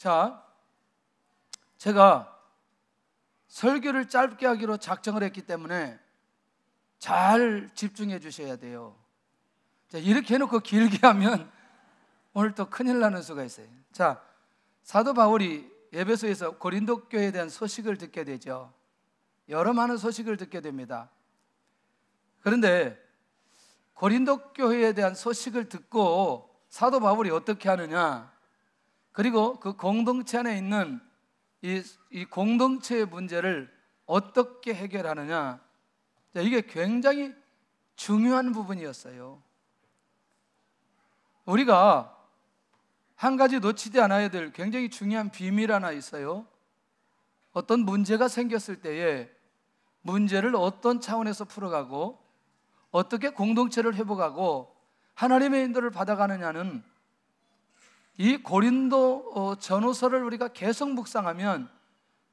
자, 제가 설교를 짧게 하기로 작정을 했기 때문에 잘 집중해 주셔야 돼요. 자, 이렇게 해놓고 길게 하면 오늘 또 큰일 나는 수가 있어요. 자, 사도 바울이 에베소에서 고린도 교회에 대한 소식을 듣게 되죠. 여러 많은 소식을 듣게 됩니다. 그런데 고린도 교회에 대한 소식을 듣고 사도 바울이 어떻게 하느냐, 그리고 그 공동체 안에 있는 이 공동체의 문제를 어떻게 해결하느냐, 이게 굉장히 중요한 부분이었어요. 우리가 한 가지 놓치지 않아야 될 굉장히 중요한 비밀 하나 있어요. 어떤 문제가 생겼을 때에 문제를 어떤 차원에서 풀어가고 어떻게 공동체를 회복하고 하나님의 인도를 받아가느냐는, 이 고린도 전후서를 우리가 계속 묵상하면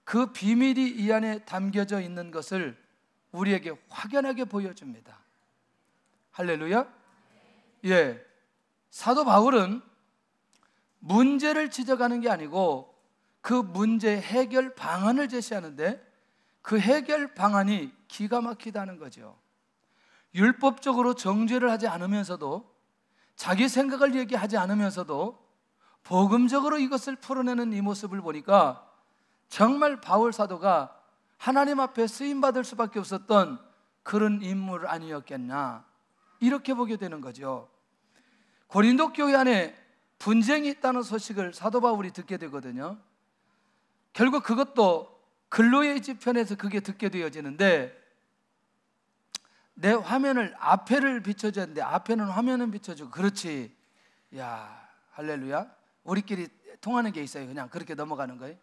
그 비밀이 이 안에 담겨져 있는 것을 우리에게 확연하게 보여줍니다. 할렐루야. 예, 사도 바울은 문제를 지적하는 게 아니고 그 문제 해결 방안을 제시하는데, 그 해결 방안이 기가 막히다는 거죠. 율법적으로 정죄를 하지 않으면서도, 자기 생각을 얘기하지 않으면서도 복음적으로 이것을 풀어내는 이 모습을 보니까 정말 바울 사도가 하나님 앞에 쓰임받을 수밖에 없었던 그런 인물 아니었겠나, 이렇게 보게 되는 거죠. 고린도 교회 안에 분쟁이 있다는 소식을 사도 바울이 듣게 되거든요. 결국 그것도 글로의 지편에서 그게 듣게 되어지는데, 내 화면을 앞에를 비춰줘야 하는데 앞에는 화면은 비춰주고, 그렇지, 야, 할렐루야. 우리끼리 통하는 게 있어요. 그냥 그렇게 넘어가는 거예요.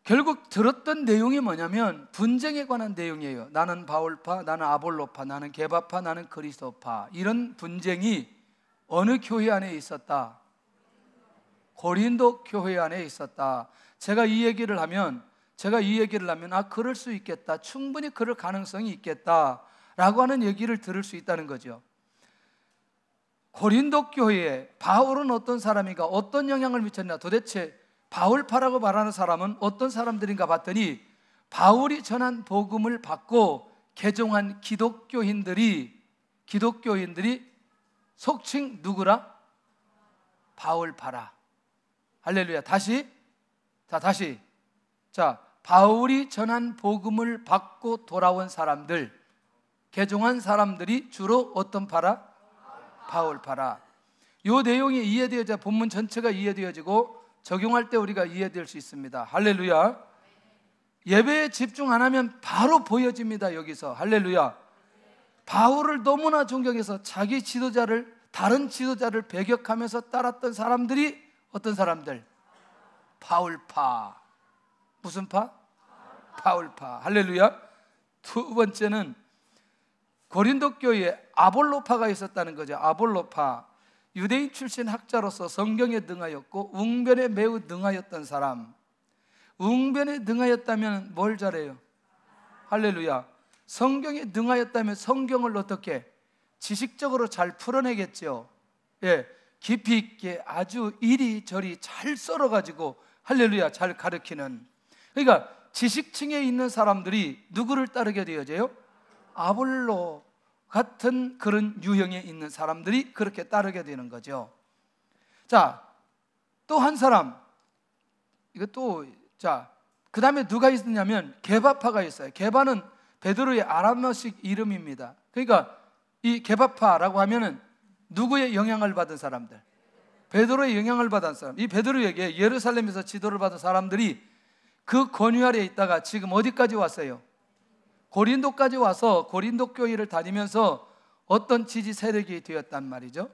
결국 들었던 내용이 뭐냐면 분쟁에 관한 내용이에요. 나는 바울파, 나는 아볼로파, 나는 게바파, 나는 그리스도파. 이런 분쟁이 어느 교회 안에 있었다? 고린도 교회 안에 있었다. 제가 이 얘기를 하면 아, 그럴 수 있겠다, 충분히 그럴 가능성이 있겠다 라고 하는 얘기를 들을 수 있다는 거죠. 고린도 교회에 바울은 어떤 사람인가, 어떤 영향을 미쳤나, 도대체 바울파라고 말하는 사람은 어떤 사람들인가 봤더니, 바울이 전한 복음을 받고 개종한 기독교인들이 속칭 누구라? 바울파라. 할렐루야. 다시. 자, 바울이 전한 복음을 받고 돌아온 사람들, 개종한 사람들이 주로 어떤 파라? 바울파라. 이 내용이 이해되어져 본문 전체가 이해되어지고 적용할 때 우리가 이해될 수 있습니다. 할렐루야. 예배에 집중 안 하면 바로 보여집니다. 여기서 할렐루야. 바울을 너무나 존경해서 자기 지도자를, 다른 지도자를 배격하면서 따랐던 사람들이 어떤 사람들? 바울파. 무슨 파? 바울파. 할렐루야. 두 번째는 고린도 교회에 아볼로파가 있었다는 거죠. 아볼로파, 유대인 출신 학자로서 성경에 능하였고 웅변에 매우 능하였던 사람. 웅변에 능하였다면 뭘 잘해요? 할렐루야. 성경에 능하였다면 성경을 어떻게 지식적으로 잘 풀어내겠죠. 예, 깊이 있게 아주 이리저리 잘 썰어가지고 할렐루야 잘 가르치는. 그러니까 지식층에 있는 사람들이 누구를 따르게 되어져요? 아볼로 같은 그런 유형에 있는 사람들이 그렇게 따르게 되는 거죠. 자, 또 한 사람, 이것도, 자, 그 다음에 누가 있느냐면 게바파가 있어요. 게바는 베드로의 아람어식 이름입니다. 그러니까 이 게바파라고 하면은 누구의 영향을 받은 사람들? 베드로의 영향을 받은 사람. 이 베드로에게 예루살렘에서 지도를 받은 사람들이 그 권위 아래에 있다가 지금 어디까지 왔어요? 고린도까지 와서 고린도 교회를 다니면서 어떤 지지 세력이 되었단 말이죠.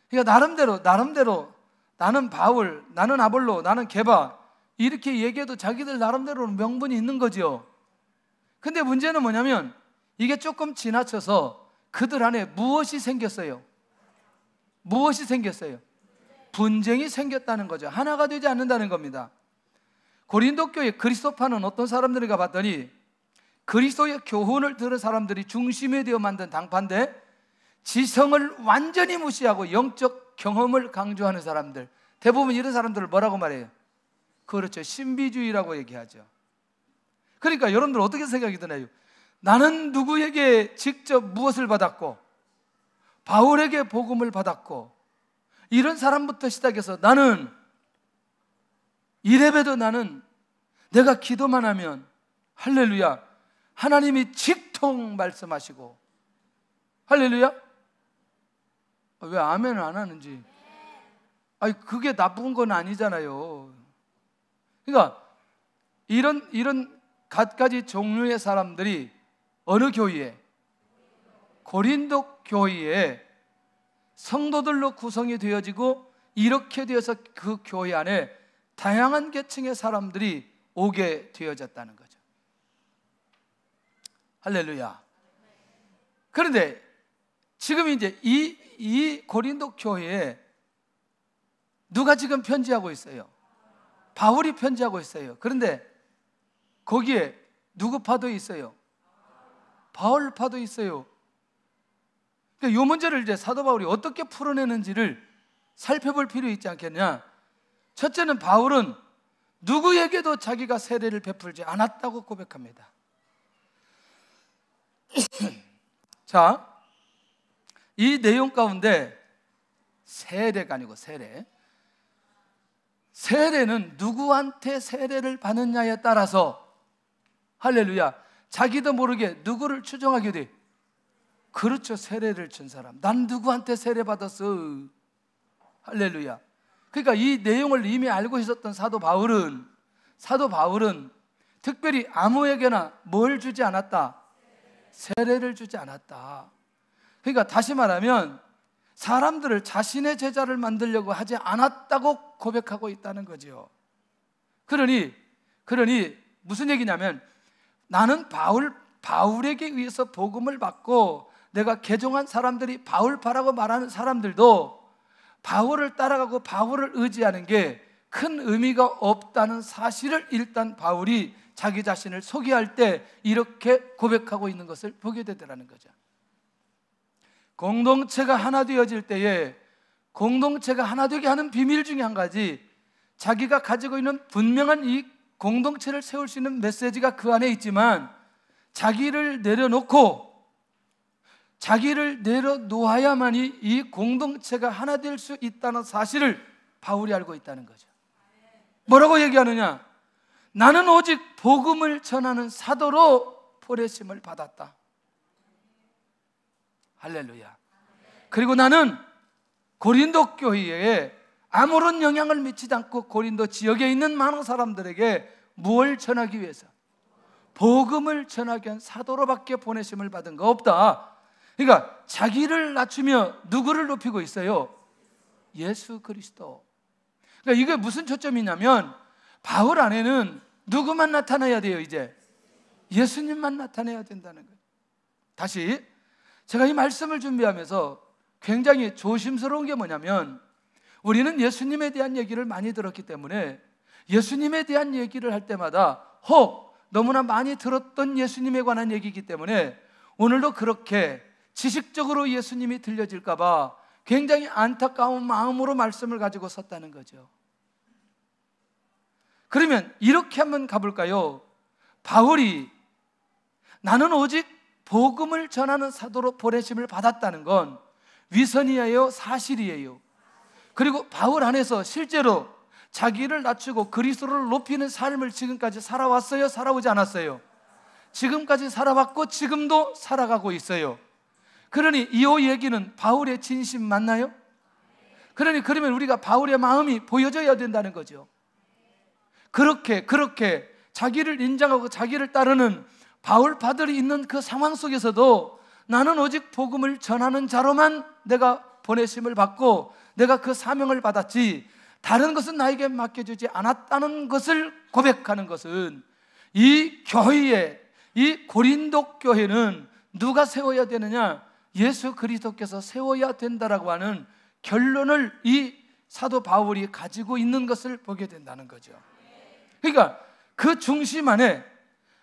그러니까 나름대로 나는 바울, 나는 아볼로, 나는 게바 이렇게 얘기해도 자기들 나름대로 명분이 있는 거죠. 근데 문제는 뭐냐면 이게 조금 지나쳐서 그들 안에 무엇이 생겼어요? 분쟁이 생겼다는 거죠. 하나가 되지 않는다는 겁니다. 고린도 교회 그리스도파는 어떤 사람들인가 봤더니 그리스도의 교훈을 들은 사람들이 중심이 되어 만든 당파인데, 지성을 완전히 무시하고 영적 경험을 강조하는 사람들, 대부분 이런 사람들을 뭐라고 말해요? 그렇죠, 신비주의라고 얘기하죠. 그러니까 여러분들 어떻게 생각이 드나요? 나는 누구에게 직접 무엇을 받았고 바울에게 복음을 받았고, 이런 사람부터 시작해서 나는 이래봬도 나는 내가 기도만 하면 할렐루야 하나님이 직통 말씀하시고, 할렐루야. 왜 아멘을 안 하는지. 아니 그게 나쁜 건 아니잖아요. 그러니까 이런 갖가지 종류의 사람들이 어느 교회에? 고린도 교회에 성도들로 구성이 되어지고, 이렇게 되어서 그 교회 안에 다양한 계층의 사람들이 오게 되어졌다는 거죠. 할렐루야. 그런데 지금 이제 이 고린도 교회에 누가 지금 편지하고 있어요? 바울이 편지하고 있어요. 그런데 거기에 누구 파도 있어요? 바울 파도 있어요. 그러니까 이 문제를 이제 사도 바울이 어떻게 풀어내는지를 살펴볼 필요 있지 않겠냐? 첫째는 바울은 누구에게도 자기가 세례를 베풀지 않았다고 고백합니다. 자, 이 내용 가운데 세례가 아니고 세례는 누구한테 세례를 받느냐에 따라서, 할렐루야, 자기도 모르게 누구를 추종하게 돼. 그렇죠, 세례를 준 사람. 난 누구한테 세례 받았어. 할렐루야. 그러니까 이 내용을 이미 알고 있었던 사도 바울은 특별히 아무에게나 뭘 주지 않았다? 세례를 주지 않았다. 그러니까 다시 말하면 사람들을 자신의 제자를 만들려고 하지 않았다고 고백하고 있다는 거죠. 그러니 무슨 얘기냐면, 나는 바울에게 의해서 복음을 받고 내가 개종한 사람들이 바울파라고 말하는 사람들도 바울을 따라가고 바울을 의지하는 게 큰 의미가 없다는 사실을 일단 바울이 자기 자신을 소개할 때 이렇게 고백하고 있는 것을 보게 되더라는 거죠. 공동체가 하나 되어질 때에 공동체가 하나 되게 하는 비밀 중에 한 가지, 자기가 가지고 있는 분명한 이 공동체를 세울 수 있는 메시지가 그 안에 있지만, 자기를 내려놓아야만이 이 공동체가 하나 될 수 있다는 사실을 바울이 알고 있다는 거죠. 뭐라고 얘기하느냐? 나는 오직 복음을 전하는 사도로 보내심을 받았다. 할렐루야. 그리고 나는 고린도 교회에 아무런 영향을 미치지 않고 고린도 지역에 있는 많은 사람들에게 무엇을 전하기 위해서? 복음을 전하기 위한 사도로밖에 보내심을 받은 거 없다. 그러니까 자기를 낮추며 누구를 높이고 있어요? 예수 그리스도. 그러니까 이게 무슨 초점이냐면, 바울 안에는 누구만 나타나야 돼요? 이제 예수님만 나타내야 된다는 거예요. 다시, 제가 이 말씀을 준비하면서 굉장히 조심스러운 게 뭐냐면, 우리는 예수님에 대한 얘기를 많이 들었기 때문에 예수님에 대한 얘기를 할 때마다 혹 너무나 많이 들었던 예수님에 관한 얘기이기 때문에 오늘도 그렇게 지식적으로 예수님이 들려질까 봐 굉장히 안타까운 마음으로 말씀을 가지고 섰다는 거죠. 그러면 이렇게 한번 가볼까요? 바울이 나는 오직 복음을 전하는 사도로 보내심을 받았다는 건 위선이에요? 사실이에요? 그리고 바울 안에서 실제로 자기를 낮추고 그리스도를 높이는 삶을 지금까지 살아왔어요? 살아오지 않았어요? 지금까지 살아왔고 지금도 살아가고 있어요. 그러니 이 얘기는 바울의 진심 맞나요? 그러면 우리가 바울의 마음이 보여져야 된다는 거죠. 그렇게 자기를 인정하고 자기를 따르는 바울파들이 있는 그 상황 속에서도 나는 오직 복음을 전하는 자로만 내가 보내심을 받고 내가 그 사명을 받았지, 다른 것은 나에게 맡겨주지 않았다는 것을 고백하는 것은, 이 교회에, 이 고린도 교회는 누가 세워야 되느냐? 예수 그리스도께서 세워야 된다라고 하는 결론을 이 사도 바울이 가지고 있는 것을 보게 된다는 거죠. 그러니까 그 중심 안에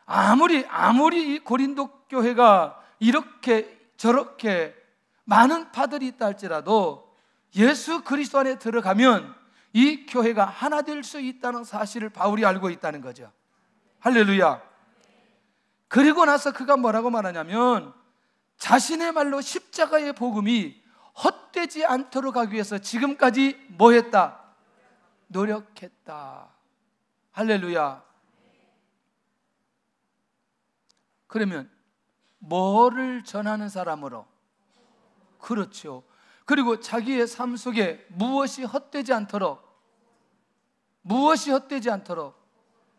아무리 이 고린도 교회가 이렇게 저렇게 많은 파들이 있다 할지라도 예수 그리스도 안에 들어가면 이 교회가 하나 될 수 있다는 사실을 바울이 알고 있다는 거죠. 할렐루야. 그리고 나서 그가 뭐라고 말하냐면 자신의 말로 십자가의 복음이 헛되지 않도록 하기 위해서 지금까지 뭐 했다? 노력했다. 할렐루야. 그러면 뭐를 전하는 사람으로? 그렇죠. 그리고 자기의 삶 속에 무엇이 헛되지 않도록, 무엇이 헛되지 않도록,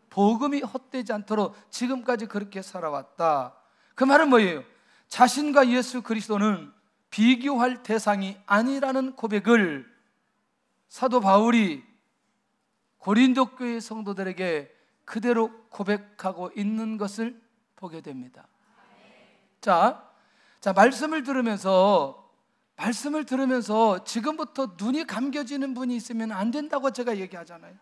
복음이 헛되지 않도록 지금까지 그렇게 살아왔다. 그 말은 뭐예요? 자신과 예수 그리스도는 비교할 대상이 아니라는 고백을 사도 바울이 고린도 교회 성도들에게 그대로 고백하고 있는 것을 보게 됩니다. 자, 말씀을 들으면서 지금부터 눈이 감겨지는 분이 있으면 안 된다고 제가 얘기하잖아요.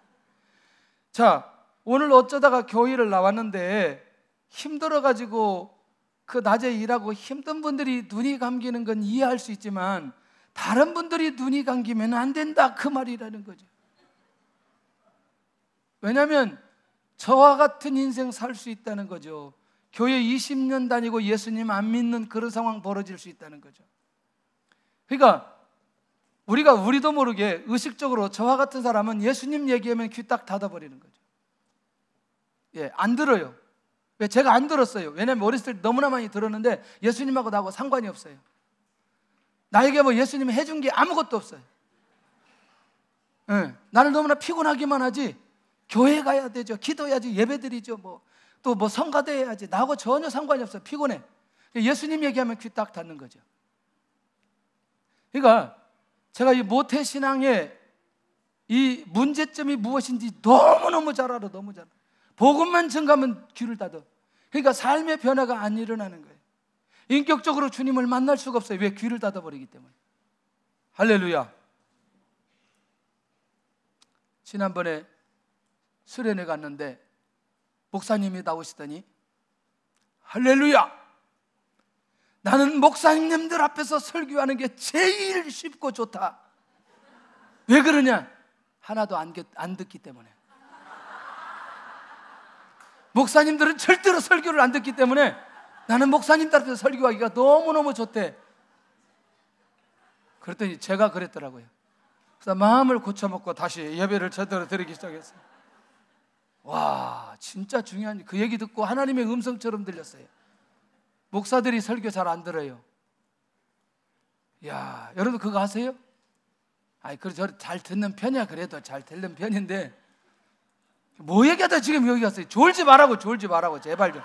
자, 오늘 어쩌다가 교회를 나왔는데 힘들어가지고 그 낮에 일하고 힘든 분들이 눈이 감기는 건 이해할 수 있지만 다른 분들이 눈이 감기면 안 된다, 그 말이라는 거죠. 왜냐하면 저와 같은 인생 살 수 있다는 거죠. 교회 20년 다니고 예수님 안 믿는 그런 상황 벌어질 수 있다는 거죠. 그러니까 우리도 모르게 의식적으로 저와 같은 사람은 예수님 얘기하면 귀 딱 닫아버리는 거죠. 예, 안 들어요. 왜? 제가 안 들었어요. 왜냐하면 어렸을 때 너무나 많이 들었는데 예수님하고 나하고 상관이 없어요. 나에게 뭐 예수님이 해준 게 아무것도 없어요. 예, 나를 너무나 피곤하기만 하지. 교회 가야 되죠. 기도해야지. 예배드리죠. 또 성가대 해야지. 나하고 전혀 상관이 없어요. 피곤해. 예수님 얘기하면 귀 딱 닫는 거죠. 그러니까 제가 이 모태신앙의 이 문제점이 무엇인지 너무너무 잘 알아. 너무 잘 알아. 복음만 증가하면 귀를 닫아. 그러니까 삶의 변화가 안 일어나는 거예요. 인격적으로 주님을 만날 수가 없어요. 왜? 귀를 닫아버리기 때문에. 할렐루야. 지난번에 수련회 갔는데 목사님이 나오시더니 할렐루야, 나는 목사님들 앞에서 설교하는 게 제일 쉽고 좋다. 왜 그러냐? 하나도 안 듣기 때문에. 목사님들은 절대로 설교를 안 듣기 때문에 나는 목사님들 앞에서 설교하기가 너무너무 좋대. 그랬더니 제가 그랬더라고요. 그래서 마음을 고쳐먹고 다시 예배를 제대로 드리기 시작했어요. 와, 진짜 중요한, 그 얘기 듣고 하나님의 음성처럼 들렸어요. 목사들이 설교 잘 안 들어요. 야, 여러분 그거 아세요? 그래서 잘 듣는 편이야. 그래도 잘 듣는 편인데 뭐 얘기하다 지금 여기 갔어요. 졸지 말라고 제발 좀.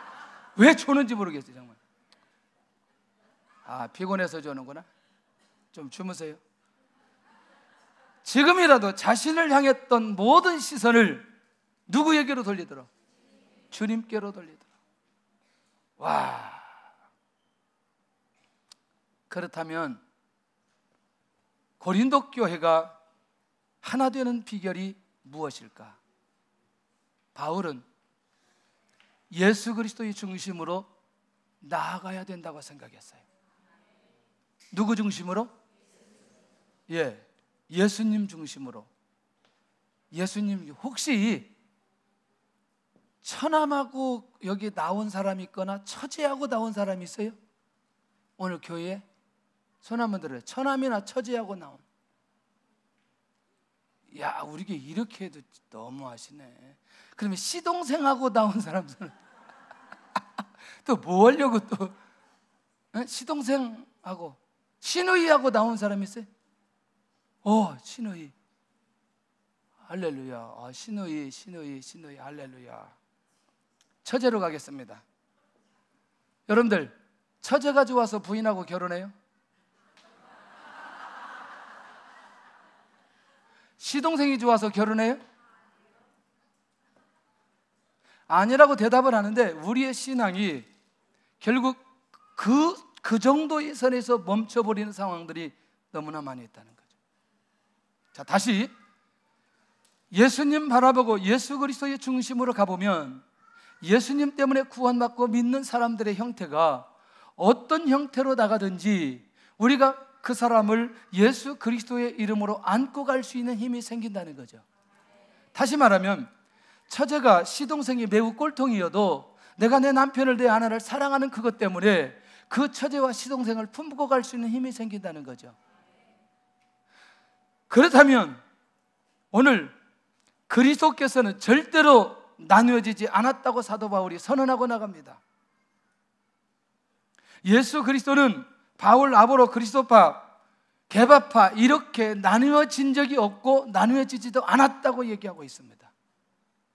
왜 조는지 모르겠어요 정말. 피곤해서 조는구나. 좀 주무세요. 지금이라도 자신을 향했던 모든 시선을 누구에게로 돌리더라? 주님께로 돌리더라. 와, 그렇다면 고린도 교회가 하나 되는 비결이 무엇일까? 바울은 예수 그리스도의 중심으로 나아가야 된다고 생각했어요. 누구 중심으로? 예수님 중심으로. 예수님, 혹시 처남하고 여기 나온 사람이 있거나 처제하고 나온 사람이 있어요? 오늘 교회에? 손 한번 들어요. 처남이나 처제하고 나온. 야, 우리게 이렇게 해도 너무하시네. 그러면 시동생하고 나온 사람들은 또 뭐 하려고 또 시동생하고 시누이하고 나온 사람이 있어요? 시누이. 할렐루야. 시누이 할렐루야. 처제로 가겠습니다. 여러분들, 처제가 좋아서 부인하고 결혼해요? 시동생이 좋아서 결혼해요? 아니라고 대답을 하는데 우리의 신앙이 결국 그 정도의 선에서 멈춰버리는 상황들이 너무나 많이 있다는 거죠. 자, 다시 예수님 바라보고 예수 그리스도의 중심으로 가보면 예수님 때문에 구원받고 믿는 사람들의 형태가 어떤 형태로 나가든지 우리가 그 사람을 예수 그리스도의 이름으로 안고 갈 수 있는 힘이 생긴다는 거죠. 다시 말하면 처제가 시동생이 매우 꼴통이어도 내가 내 남편을, 내 아내를 사랑하는 그것 때문에 그 처제와 시동생을 품고 갈 수 있는 힘이 생긴다는 거죠. 그렇다면 오늘 그리스도께서는 절대로 나누어지지 않았다고 사도 바울이 선언하고 나갑니다. 예수 그리스도는 바울, 아볼로, 그리스도파, 게바파 이렇게 나누어진 적이 없고 나누어지지도 않았다고 얘기하고 있습니다.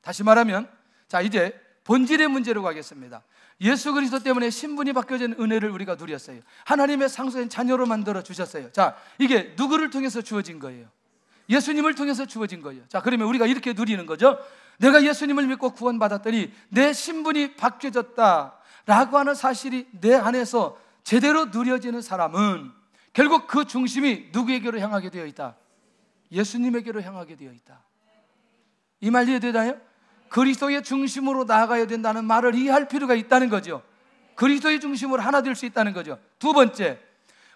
다시 말하면, 자, 이제 본질의 문제로 가겠습니다. 예수 그리스도 때문에 신분이 바뀌어진 은혜를 우리가 누렸어요. 하나님의 상속된 자녀로 만들어 주셨어요. 자, 이게 누구를 통해서 주어진 거예요? 예수님을 통해서 주어진 거예요. 자, 그러면 우리가 이렇게 누리는 거죠. 내가 예수님을 믿고 구원받았더니 내 신분이 바뀌어졌다라고 하는 사실이 내 안에서 제대로 누려지는 사람은 결국 그 중심이 누구에게로 향하게 되어 있다? 예수님에게로 향하게 되어 있다. 이 말 이해되나요? 그리스도의 중심으로 나아가야 된다는 말을 이해할 필요가 있다는 거죠. 그리스도의 중심으로 하나 될 수 있다는 거죠. 두 번째,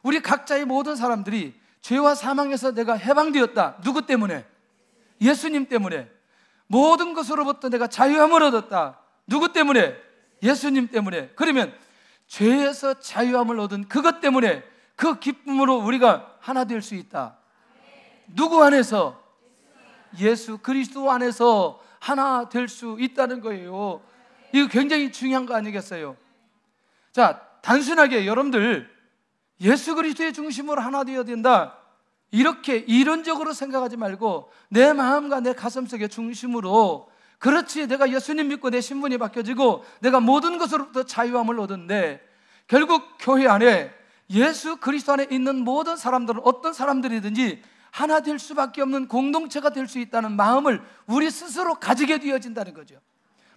우리 각자의 모든 사람들이 죄와 사망에서 내가 해방되었다. 누구 때문에? 예수님 때문에. 모든 것으로부터 내가 자유함을 얻었다. 누구 때문에? 예수님 때문에. 그러면 죄에서 자유함을 얻은 그것 때문에 그 기쁨으로 우리가 하나 될 수 있다. 누구 안에서? 예수 그리스도 안에서 하나 될 수 있다는 거예요. 이거 굉장히 중요한 거 아니겠어요? 자, 단순하게 여러분들 예수 그리스도의 중심으로 하나 되어야 된다, 이렇게 이론적으로 생각하지 말고 내 마음과 내 가슴속의 중심으로, 그렇지, 내가 예수님 믿고 내 신분이 바뀌어지고 내가 모든 것으로부터 자유함을 얻었는데 결국 교회 안에 예수 그리스도 안에 있는 모든 사람들은 어떤 사람들이든지 하나 될 수밖에 없는 공동체가 될 수 있다는 마음을 우리 스스로 가지게 되어진다는 거죠.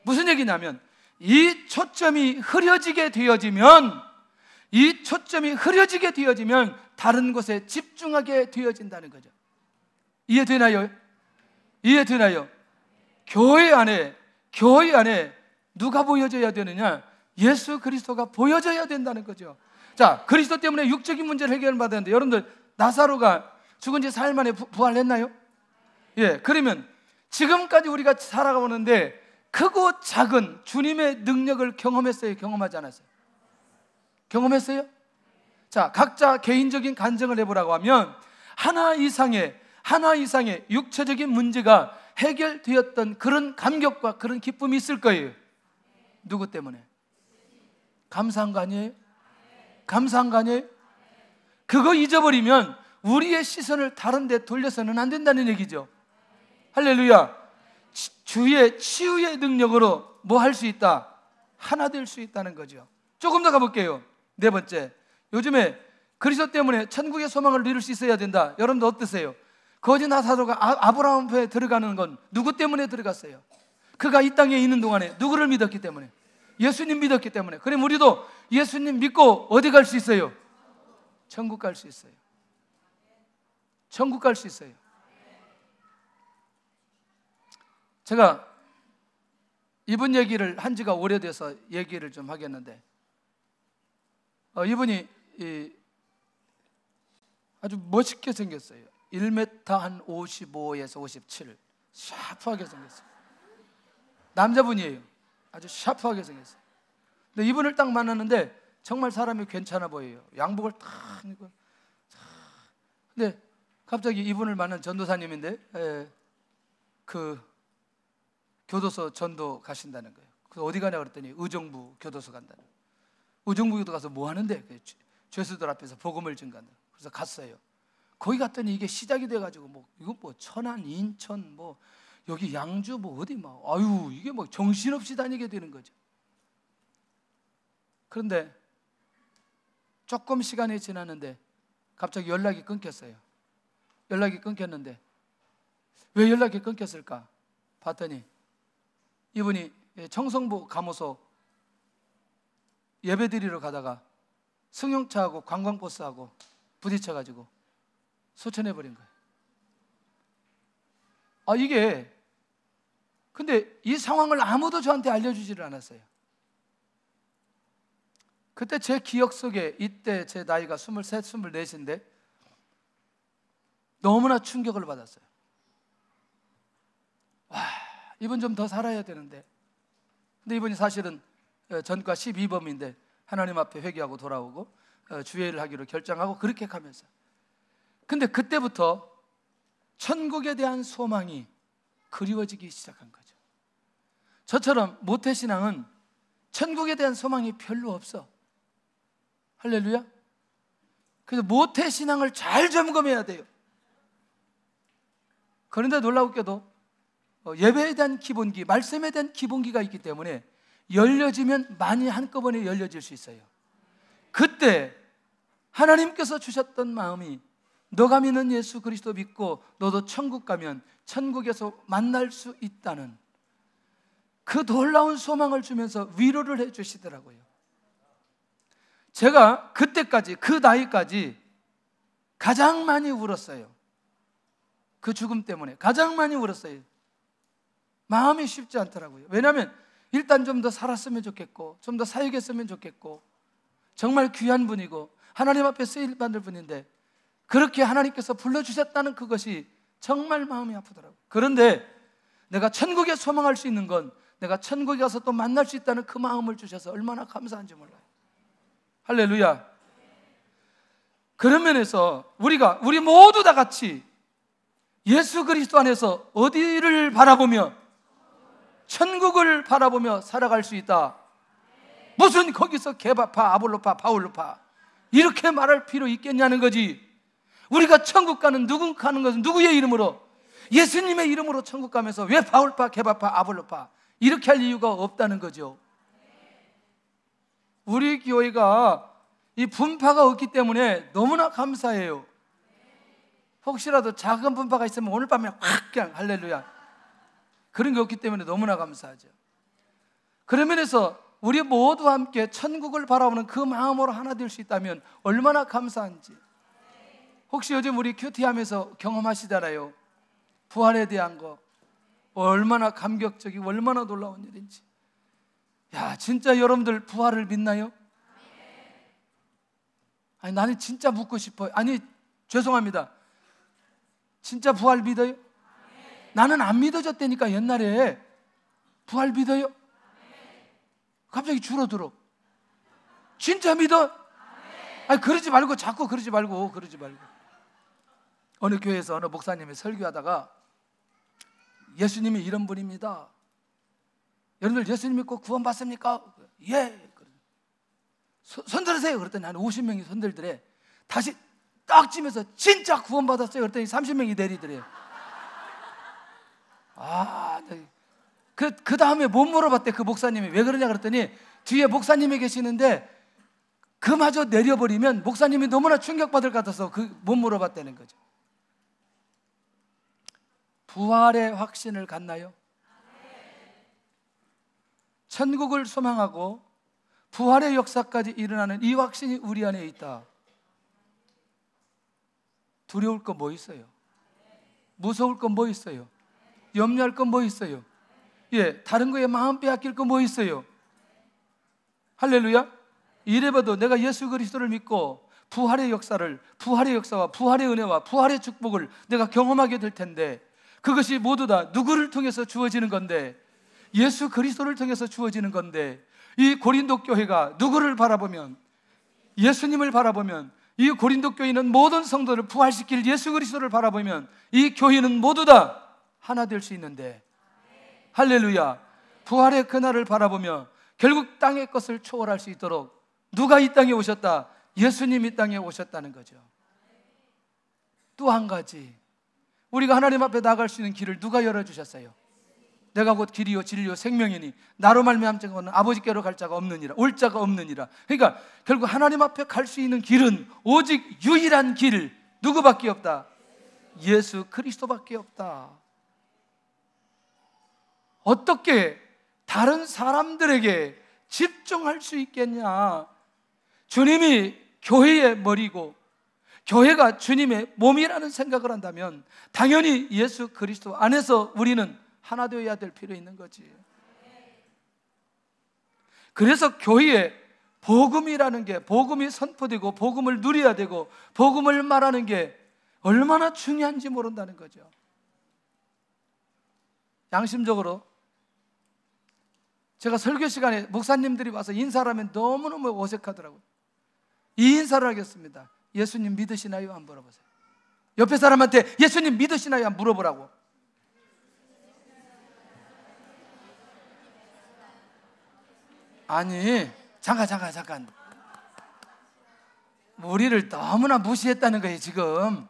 무슨 얘기냐면 이 초점이 흐려지게 되어지면 다른 곳에 집중하게 되어진다는 거죠. 이해되나요? 이해되나요? 교회 안에 누가 보여져야 되느냐? 예수 그리스도가 보여져야 된다는 거죠. 자, 그리스도 때문에 육적인 문제를 해결받았는데 여러분들 나사로가 죽은 지 4일 만에 부활했나요? 예, 그러면 지금까지 우리가 살아가는데 크고 작은 주님의 능력을 경험했어요? 경험하지 않았어요? 경험했어요? 자, 각자 개인적인 간증을 해보라고 하면 하나 이상의 육체적인 문제가 해결되었던 그런 감격과 그런 기쁨이 있을 거예요. 누구 때문에? 감사한 거 아니에요? 감사한 거 아니에요? 그거 잊어버리면 우리의 시선을 다른 데 돌려서는 안 된다는 얘기죠. 할렐루야. 주의 치유의 능력으로 뭐 할 수 있다? 하나 될 수 있다는 거죠. 조금 더 가볼게요. 네 번째, 요즘에 그리스도 때문에 천국의 소망을 누릴 수 있어야 된다. 여러분들 어떠세요? 거짓 나사로가 아브라함에 들어가는 건 누구 때문에 들어갔어요? 그가 이 땅에 있는 동안에 누구를 믿었기 때문에? 예수님 믿었기 때문에. 그럼 우리도 예수님 믿고 어디 갈 수 있어요? 천국 갈 수 있어요. 천국 갈 수 있어요. 제가 이분 얘기를 한 지가 오래돼서 얘기를 좀 하겠는데, 이분이 아주 멋있게 생겼어요. 1m 한 55에서 57, 샤프하게 생겼어요. 남자분이에요. 아주 샤프하게 생겼어요. 근데 이분을 딱 만났는데 정말 사람이 괜찮아 보여요. 양복을 딱 입고. 근데 갑자기 이분을 만난 전도사님인데 그 교도소 전도 가신다는 거예요. 그래서 어디 가냐 그랬더니 의정부 교도소 간다는 거예요. 의정부 교도 가서 뭐 하는데? 죄수들 앞에서 복음을 전한다. 그래서 갔어요. 거기 갔더니 이게 시작이 돼가지고 이거 천안, 인천, 여기 양주 어디 이게 정신없이 다니게 되는 거죠. 그런데 조금 시간이 지났는데 갑자기 연락이 끊겼어요. 연락이 끊겼는데 왜 연락이 끊겼을까 봤더니 이분이 청성부 감호소 예배드리러 가다가 승용차하고 관광버스하고 부딪혀가지고 소천해버린 거예요. 이게 근데 이 상황을 아무도 저한테 알려주지를 않았어요. 그때 제 기억 속에 이때 제 나이가 23, 24인데 너무나 충격을 받았어요. 와, 이번 좀 더 살아야 되는데. 근데 이번이 사실은 전과 12범인데 하나님 앞에 회개하고 돌아오고 주회를 하기로 결정하고 그렇게 가면서, 근데 그때부터 천국에 대한 소망이 그리워지기 시작한 거죠. 저처럼 모태신앙은 천국에 대한 소망이 별로 없어. 할렐루야. 그래서 모태신앙을 잘 점검해야 돼요. 그런데 놀라웠게도 예배에 대한 기본기, 말씀에 대한 기본기가 있기 때문에 열려지면 많이 한꺼번에 열려질 수 있어요. 그때 하나님께서 주셨던 마음이, 너가 믿는 예수 그리스도 믿고 너도 천국 가면 천국에서 만날 수 있다는 그 놀라운 소망을 주면서 위로를 해 주시더라고요. 제가 그때까지, 그 나이까지 가장 많이 울었어요. 그 죽음 때문에 가장 많이 울었어요. 마음이 쉽지 않더라고요. 왜냐하면 일단 좀 더 살았으면 좋겠고, 좀 더 사역했으면 좋겠고, 정말 귀한 분이고 하나님 앞에 쓰일 받을 분인데 그렇게 하나님께서 불러주셨다는 그것이 정말 마음이 아프더라고요. 그런데 내가 천국에 소망할 수 있는 건 내가 천국에 가서 또 만날 수 있다는 그 마음을 주셔서 얼마나 감사한지 몰라요. 할렐루야. 그런 면에서 우리 모두 다 같이 예수 그리스도 안에서 어디를 바라보며, 천국을 바라보며 살아갈 수 있다. 무슨 거기서 게바파, 아볼로파, 바울로파 이렇게 말할 필요 있겠냐는 거지. 우리가 천국 가는, 누군 가는 것은 누구의 이름으로? 예수님의 이름으로 천국 가면서 왜 바울파, 게바파, 아볼로파 이렇게 할 이유가 없다는 거죠. 우리 교회가 이 분파가 없기 때문에 너무나 감사해요. 혹시라도 작은 분파가 있으면 오늘 밤에 확 그냥 할렐루야, 그런 게 없기 때문에 너무나 감사하죠. 그런 면에서 우리 모두 함께 천국을 바라보는 그 마음으로 하나 될 수 있다면 얼마나 감사한지. 혹시 요즘 우리 큐티하면서 경험하시잖아요. 부활에 대한 거 얼마나 감격적이고 얼마나 놀라운 일인지. 야, 진짜 여러분들 부활을 믿나요? 아니, 나는 진짜 묻고 싶어요. 아니, 죄송합니다. 진짜 부활 믿어요? 나는 안 믿어졌다니까. 옛날에 부활 믿어요? 갑자기 줄어들어. 진짜 믿어? 아니, 그러지 말고, 자꾸 그러지 말고. 어느 교회에서 어느 목사님이 설교하다가 예수님이 이런 분입니다. 여러분들 예수님 믿고 구원 받습니까? 예. 손 들으세요. 그랬더니 한 50명이 손 들더래. 다시 딱 치면서 진짜 구원 받았어요. 그랬더니 30명이 내리더래요. 그 다음에 못 물어봤대. 그 목사님이 왜 그러냐 그랬더니 뒤에 목사님이 계시는데 그마저 내려버리면 목사님이 너무나 충격받을 것 같아서 못 물어봤다는 거죠. 부활의 확신을 갖나요? 천국을 소망하고 부활의 역사까지 일어나는 이 확신이 우리 안에 있다. 두려울 건 뭐 있어요? 무서울 건 뭐 있어요? 염려할 건 뭐 있어요? 예, 다른 거에 마음 빼앗길 건 뭐 있어요? 할렐루야. 이래봐도 내가 예수 그리스도를 믿고 부활의 역사와 부활의 은혜와 부활의 축복을 내가 경험하게 될 텐데, 그것이 모두 다 누구를 통해서 주어지는 건데? 예수 그리스도를 통해서 주어지는 건데, 이 고린도 교회가 누구를 바라보면, 예수님을 바라보면, 이 고린도 교회는 모든 성도를 부활시킬 예수 그리스도를 바라보면 이 교회는 모두 다 하나 될 수 있는데, 할렐루야. 부활의 그날을 바라보며 결국 땅의 것을 초월할 수 있도록 누가 이 땅에 오셨다? 예수님이 땅에 오셨다는 거죠. 또 한 가지, 우리가 하나님 앞에 나아갈 수 있는 길을 누가 열어주셨어요? 내가 곧 길이요 진리요 생명이니 나로 말미암지 않고는 아버지께로 갈 자가 없느니라, 올 자가 없느니라. 그러니까 결국 하나님 앞에 갈 수 있는 길은 오직 유일한 길, 누구밖에 없다? 예수 그리스도밖에 없다. 어떻게 다른 사람들에게 집중할 수 있겠냐? 주님이 교회의 머리고 교회가 주님의 몸이라는 생각을 한다면 당연히 예수 그리스도 안에서 우리는 하나 되어야 될 필요 있는 거지. 그래서 교회에 복음이라는 게, 복음이 선포되고 복음을 누려야 되고 복음을 말하는 게 얼마나 중요한지 모른다는 거죠. 양심적으로 제가 설교 시간에 목사님들이 와서 인사를 하면 너무너무 어색하더라고요. 이 인사를 하겠습니다. 예수님 믿으시나요? 한번 물어보세요. 옆에 사람한테 예수님 믿으시나요? 한번 물어보라고. 아니, 잠깐. 우리를 너무나 무시했다는 거예요, 지금.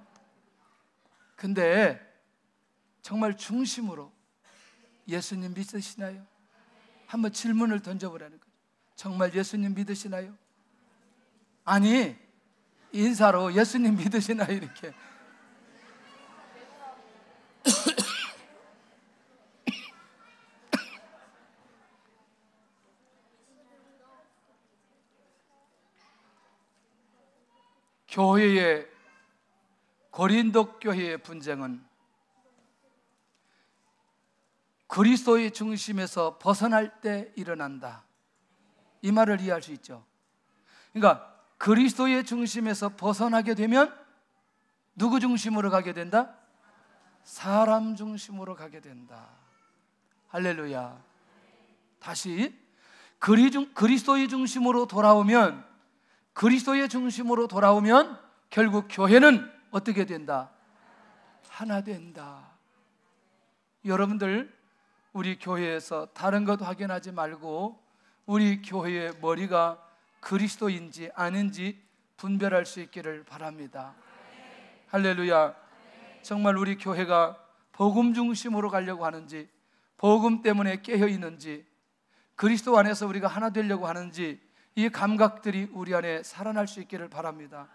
근데 정말 중심으로 예수님 믿으시나요? 한번 질문을 던져보라는 거예요. 정말 예수님 믿으시나요? 아니, 인사로 예수님 믿으시나요? 이렇게. 교회의 고린도 교회의 분쟁은 그리스도의 중심에서 벗어날 때 일어난다. 이 말을 이해할 수 있죠. 그러니까 그리스도의 중심에서 벗어나게 되면 누구 중심으로 가게 된다? 사람 중심으로 가게 된다. 할렐루야. 다시 그리스도의 중심으로 돌아오면 결국 교회는 어떻게 된다? 하나 된다. 여러분들, 우리 교회에서 다른 것 확인하지 말고 우리 교회의 머리가 그리스도인지 아닌지 분별할 수 있기를 바랍니다. 할렐루야. 정말 우리 교회가 복음 중심으로 가려고 하는지, 복음 때문에 깨어 있는지, 그리스도 안에서 우리가 하나 되려고 하는지, 이 감각들이 우리 안에 살아날 수 있기를 바랍니다.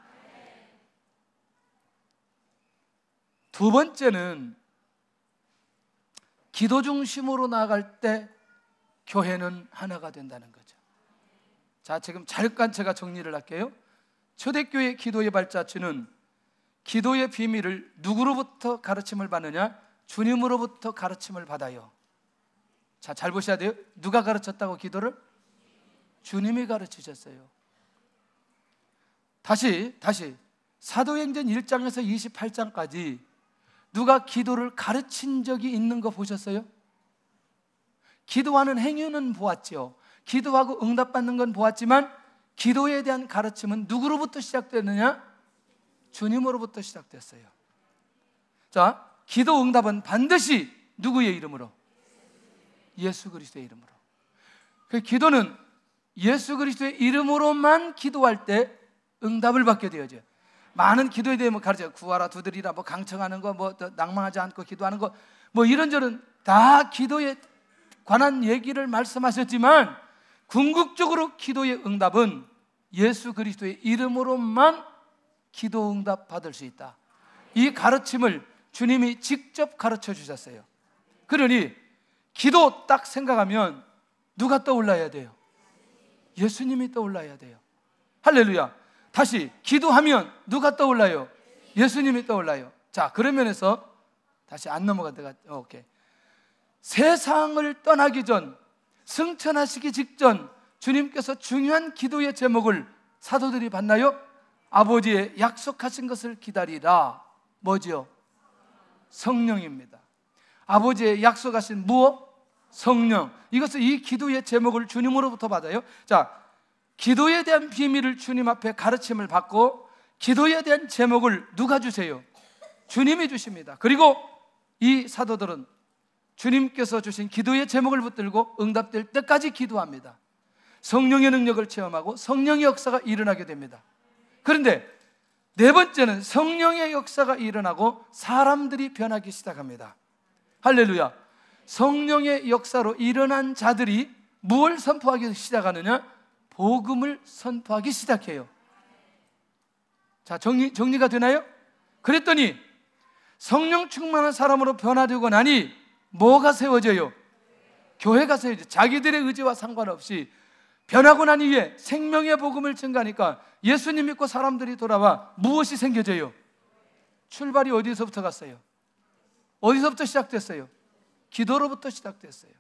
두 번째는 기도 중심으로 나아갈 때 교회는 하나가 된다는 거죠. 자, 지금 잠깐 제가 정리를 할게요. 초대교회 기도의 발자취는 기도의 비밀을 누구로부터 가르침을 받느냐? 주님으로부터 가르침을 받아요. 자, 잘 보셔야 돼요. 누가 가르쳤다고 기도를? 주님이 가르치셨어요. 다시 사도행전 1장에서 28장까지 누가 기도를 가르친 적이 있는 거 보셨어요? 기도하는 행위는 보았죠. 기도하고 응답받는 건 보았지만 기도에 대한 가르침은 누구로부터 시작되느냐? 주님으로부터 시작됐어요. 자, 기도 응답은 반드시 누구의 이름으로? 예수 그리스도의 이름으로. 그 기도는 예수 그리스도의 이름으로만 기도할 때 응답을 받게 되어져요. 많은 기도에 대해 가르쳐, 구하라, 두드리라, 강청하는 거, 낭망하지 않고 기도하는 거, 이런저런 다 기도에 관한 얘기를 말씀하셨지만 궁극적으로 기도의 응답은 예수 그리스도의 이름으로만 기도 응답 받을 수 있다. 이 가르침을 주님이 직접 가르쳐 주셨어요. 그러니 기도 딱 생각하면 누가 떠올라야 돼요? 예수님이 떠올라야 돼요. 할렐루야. 다시 기도하면 누가 떠올라요? 예수님이 떠올라요. 자, 그런 면에서 다시 안 넘어가다가 오케이. 세상을 떠나기 전, 승천하시기 직전 주님께서 중요한 기도의 제목을 사도들이 받나요? 아버지의 약속하신 것을 기다리라. 뭐지요? 성령입니다. 아버지의 약속하신 무엇? 성령. 이 기도의 제목을 주님으로부터 받아요. 자, 기도에 대한 비밀을 주님 앞에 가르침을 받고 기도에 대한 제목을 누가 주세요? 주님이 주십니다. 그리고 이 사도들은 주님께서 주신 기도의 제목을 붙들고 응답될 때까지 기도합니다. 성령의 능력을 체험하고 성령의 역사가 일어나게 됩니다. 그런데 네 번째는 성령의 역사가 일어나고 사람들이 변하기 시작합니다. 할렐루야. 성령의 역사로 일어난 자들이 무엇을 선포하기 시작하느냐? 복음을 선포하기 시작해요. 자, 정리가 되나요? 그랬더니 성령 충만한 사람으로 변화되고 나니 뭐가 세워져요? 교회가 세워져요. 자기들의 의지와 상관없이 변하고 난 이후에 생명의 복음을 증가하니까 예수님 믿고 사람들이 돌아와 무엇이 생겨져요? 출발이 어디서부터 갔어요? 어디서부터 시작됐어요? 기도로부터 시작됐어요.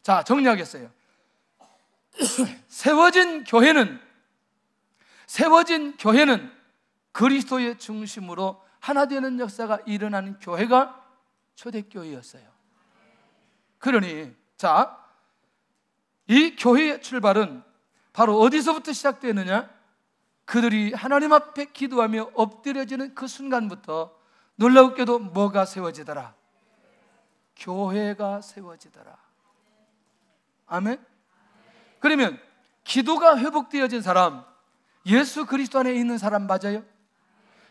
자, 정리하겠어요. 세워진 교회는 그리스도의 중심으로 하나 되는 역사가 일어나는 교회가 초대교회였어요. 그러니 이 교회의 출발은 바로 어디서부터 시작되느냐? 그들이 하나님 앞에 기도하며 엎드려지는 그 순간부터 놀랍게도 뭐가 세워지더라? 교회가 세워지더라. 아멘? 그러면 기도가 회복되어진 사람, 예수 그리스도 안에 있는 사람 맞아요?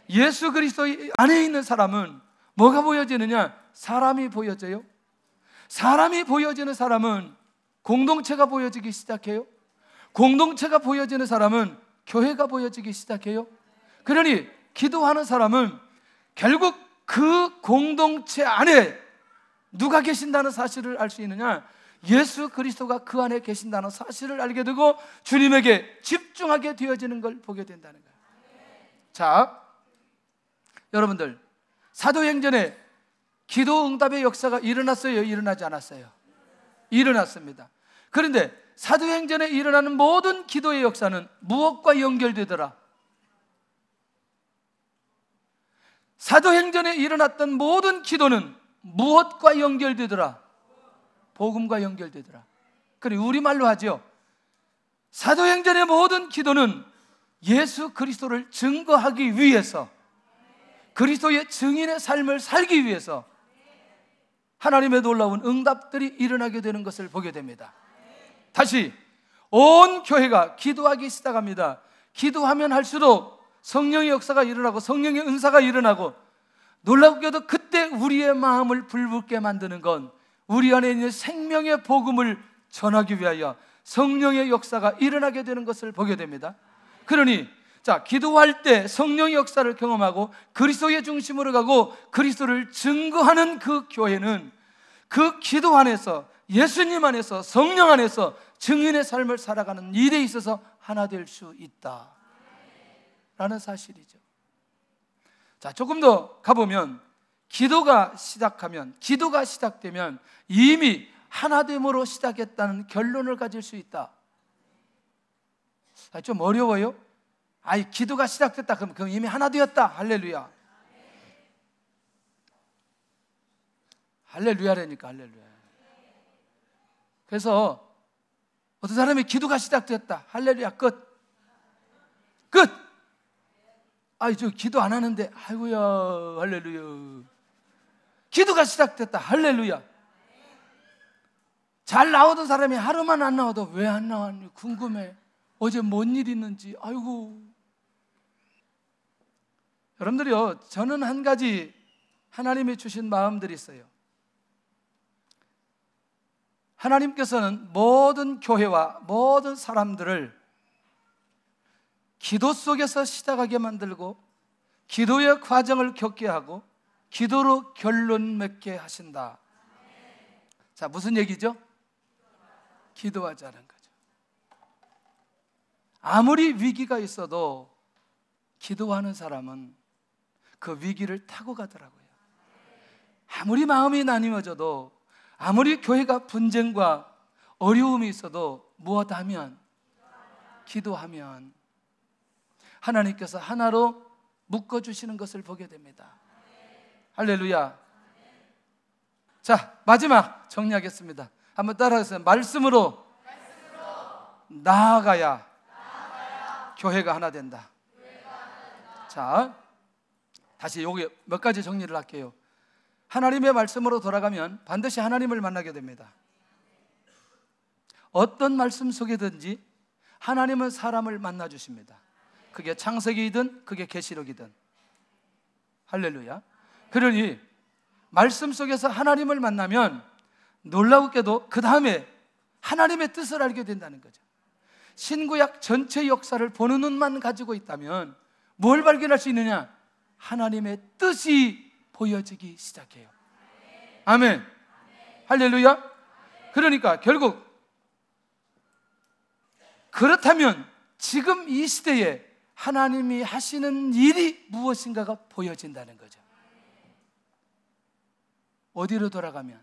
예수 그리스도 안에 있는 사람은 뭐가 보여지느냐? 사람이 보여져요. 사람이 보여지는 사람은 공동체가 보여지기 시작해요. 공동체가 보여지는 사람은 교회가 보여지기 시작해요. 그러니 기도하는 사람은 결국 그 공동체 안에 누가 계신다는 사실을 알 수 있느냐? 예수 그리스도가 그 안에 계신다는 사실을 알게 되고 주님에게 집중하게 되어지는 걸 보게 된다는 거예요. 자, 여러분들, 사도행전에 기도 응답의 역사가 일어났어요? 일어나지 않았어요? 일어났습니다. 그런데 사도행전에 일어나는 모든 기도의 역사는 무엇과 연결되더라? 사도행전에 일어났던 모든 기도는 무엇과 연결되더라? 복음과 연결되더라. 그래, 우리말로 하죠. 사도행전의 모든 기도는 예수 그리스도를 증거하기 위해서, 그리스도의 증인의 삶을 살기 위해서 하나님의 놀라운 응답들이 일어나게 되는 것을 보게 됩니다. 다시 온 교회가 기도하기 시작합니다. 기도하면 할수록 성령의 역사가 일어나고 성령의 은사가 일어나고, 놀랍게도 그때 우리의 마음을 불붙게 만드는 건 우리 안에 있는 생명의 복음을 전하기 위하여 성령의 역사가 일어나게 되는 것을 보게 됩니다. 그러니 기도할 때 성령의 역사를 경험하고 그리스도의 중심으로 가고 그리스도를 증거하는 그 교회는 그 기도 안에서, 예수님 안에서, 성령 안에서 증인의 삶을 살아가는 일에 있어서 하나 될 수 있다 라는 사실이죠. 조금 더 가보면 기도가 시작되면 이미 하나됨으로 시작했다는 결론을 가질 수 있다. 좀 어려워요? 기도가 시작됐다 그럼 이미 하나 되었다. 할렐루야. 할렐루야라니까, 할렐루야. 그래서 어떤 사람이 기도가 시작됐다. 할렐루야, 끝. 저 기도 안 하는데, 아이고야, 할렐루야. 기도가 시작됐다. 할렐루야. 잘 나오던 사람이 하루만 안 나와도 왜 안 나왔니? 궁금해. 어제 뭔 일 있는지. 아이고. 여러분들이요, 저는 한 가지 하나님이 주신 마음들이 있어요. 하나님께서는 모든 교회와 모든 사람들을 기도 속에서 시작하게 만들고 기도의 과정을 겪게 하고 기도로 결론 맺게 하신다. 무슨 얘기죠? 기도하자는 거죠. 아무리 위기가 있어도 기도하는 사람은 그 위기를 타고 가더라고요. 아무리 마음이 나뉘어져도, 아무리 교회가 분쟁과 어려움이 있어도 무엇하면? 기도하면 하나님께서 하나로 묶어주시는 것을 보게 됩니다. 할렐루야. 마지막 정리하겠습니다. 한번 따라하세요. 말씀으로 나아가야 교회가 하나 된다. 다시 여기 몇 가지 정리를 할게요. 하나님의 말씀으로 돌아가면 반드시 하나님을 만나게 됩니다. 어떤 말씀 속에든지 하나님은 사람을 만나 주십니다. 그게 창세기이든 그게 계시록이든. 할렐루야. 그러니 말씀 속에서 하나님을 만나면 놀라우게도 그 다음에 하나님의 뜻을 알게 된다는 거죠. 신구약 전체 역사를 보는 눈만 가지고 있다면 뭘 발견할 수 있느냐? 하나님의 뜻이 보여지기 시작해요. 아멘. 할렐루야. 그러니까 결국 그렇다면 지금 이 시대에 하나님이 하시는 일이 무엇인가가 보여진다는 거죠. 어디로 돌아가면?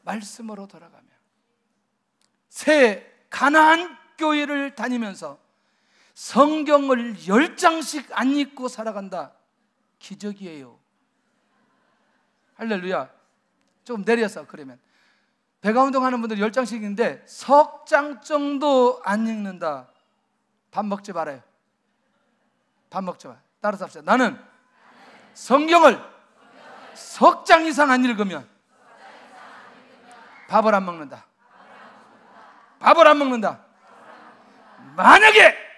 말씀으로 돌아가면. 새 가나안 교회를 다니면서 성경을 10장씩 안 읽고 살아간다. 기적이에요. 할렐루야. 좀 내려서 그러면 배가 운동하는 분들 10장씩 읽는데 석 장 정도 안 읽는다. 밥 먹지 말아요. 밥 먹지 마. 따라서 합시다. 나는 성경을 석 장 이상 안 읽으면 밥을 안 먹는다. 밥을 안 먹는다. 만약에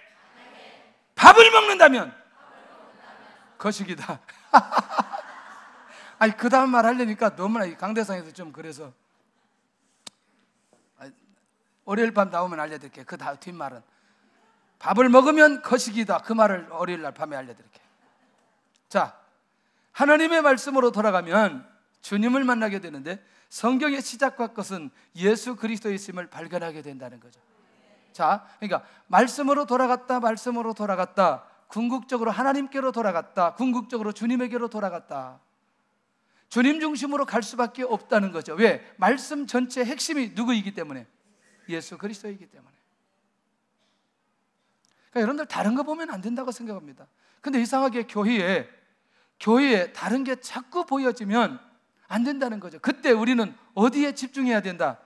밥을 먹는다면 거식이다. 아니 그 다음 말 하려니까 너무나 강대상에서 좀 그래서 월요일 밤 나오면 알려드릴게요. 그 다음 뒷말은 밥을 먹으면 거식이다. 그 말을 월요일 날 밤에 알려드릴게요. 자, 하나님의 말씀으로 돌아가면 주님을 만나게 되는데 성경의 시작과 끝은 예수 그리스도의 있음을 발견하게 된다는 거죠. 자, 그러니까 말씀으로 돌아갔다, 말씀으로 돌아갔다, 궁극적으로 하나님께로 돌아갔다, 궁극적으로 주님에게로 돌아갔다. 주님 중심으로 갈 수밖에 없다는 거죠. 왜? 말씀 전체의 핵심이 누구이기 때문에? 예수 그리스도이기 때문에. 그러니까 여러분들 다른 거 보면 안 된다고 생각합니다. 근데 이상하게 교회에 다른 게 자꾸 보여지면 안 된다는 거죠. 그때 우리는 어디에 집중해야 된다?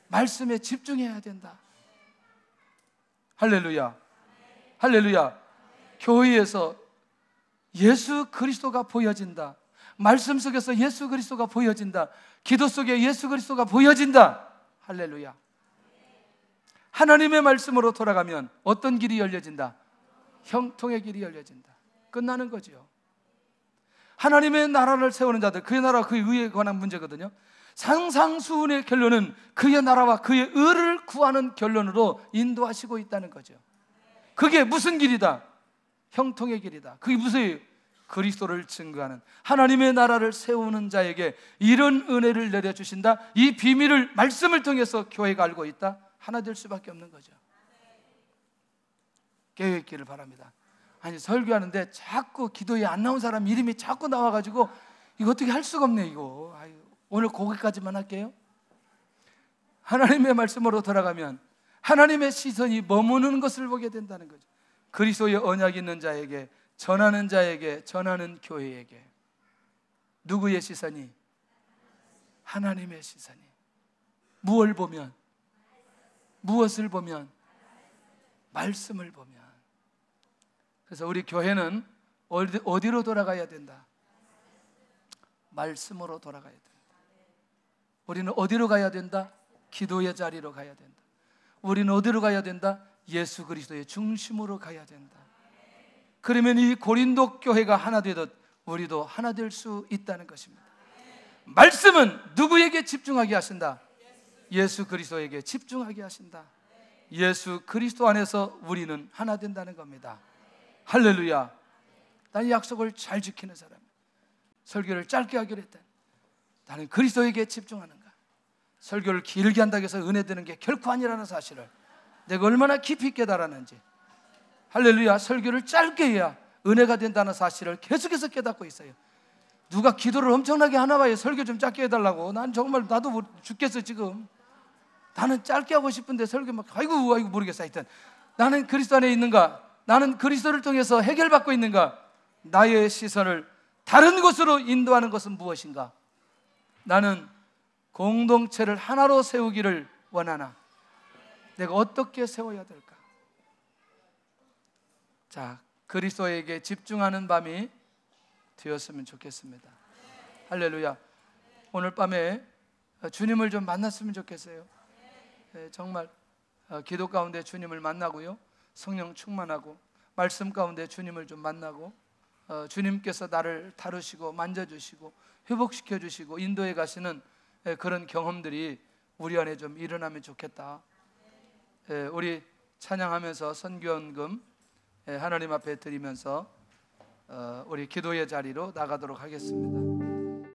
말씀에 집중해야 된다. 할렐루야. 할렐루야. 교회에서 예수 그리스도가 보여진다. 말씀 속에서 예수 그리스도가 보여진다. 기도 속에 예수 그리스도가 보여진다. 할렐루야. 하나님의 말씀으로 돌아가면 어떤 길이 열려진다? 형통의 길이 열려진다. 끝나는 거죠. 하나님의 나라를 세우는 자들, 그의 나라와 그의 의에 관한 문제거든요. 상상수훈의 결론은 그의 나라와 그의 의를 구하는 결론으로 인도하시고 있다는 거죠. 그게 무슨 길이다? 형통의 길이다. 그게 무슨 그리스도를 증거하는 하나님의 나라를 세우는 자에게 이런 은혜를 내려주신다. 이 비밀을 말씀을 통해서 교회가 알고 있다. 하나 될 수밖에 없는 거죠. 깨어있기를 바랍니다. 아니 설교하는데 자꾸 기도에 안 나온 사람 이름이 자꾸 나와가지고 이거 어떻게 할 수가 없네 이거. 아유, 오늘 거기까지만 할게요. 하나님의 말씀으로 돌아가면 하나님의 시선이 머무는 것을 보게 된다는 거죠. 그리스도의 언약이 있는 자에게, 전하는 자에게, 전하는 교회에게 누구의 시선이? 하나님의 시선이. 무엇을 보면? 무엇을 보면? 말씀을 보면. 그래서 우리 교회는 어디로 돌아가야 된다? 말씀으로 돌아가야 된다. 우리는 어디로 가야 된다? 기도의 자리로 가야 된다. 우리는 어디로 가야 된다? 예수 그리스도의 중심으로 가야 된다. 그러면 이 고린도 교회가 하나 되듯 우리도 하나 될 수 있다는 것입니다. 말씀은 누구에게 집중하게 하신다? 예수 그리스도에게 집중하게 하신다. 예수 그리스도 안에서 우리는 하나 된다는 겁니다. 할렐루야. 난 이 약속을 잘 지키는 사람. 설교를 짧게 하기로 했다. 나는 그리스도에게 집중하는가. 설교를 길게 한다고 해서 은혜 되는 게 결코 아니라는 사실을 내가 얼마나 깊이 깨달았는지. 할렐루야. 설교를 짧게 해야 은혜가 된다는 사실을 계속해서 깨닫고 있어요. 누가 기도를 엄청나게 하나 봐요. 설교 좀 짧게 해달라고. 난 정말 나도 죽겠어 지금. 나는 짧게 하고 싶은데 설교 막 아이고 모르겠어. 하여튼 나는 그리스도 안에 있는가? 나는 그리스도를 통해서 해결받고 있는가? 나의 시선을 다른 곳으로 인도하는 것은 무엇인가? 나는 공동체를 하나로 세우기를 원하나? 내가 어떻게 세워야 될까? 자, 그리스도에게 집중하는 밤이 되었으면 좋겠습니다. 할렐루야. 오늘 밤에 주님을 좀 만났으면 좋겠어요. 정말 기도 가운데 주님을 만나고요, 성령 충만하고 말씀 가운데 주님을 좀 만나고 주님께서 나를 다루시고 만져주시고 회복시켜 주시고 인도해 가시는 그런 경험들이 우리 안에 좀 일어나면 좋겠다. 우리 찬양하면서 선교원금 하나님 앞에 드리면서 우리 기도의 자리로 나가도록 하겠습니다.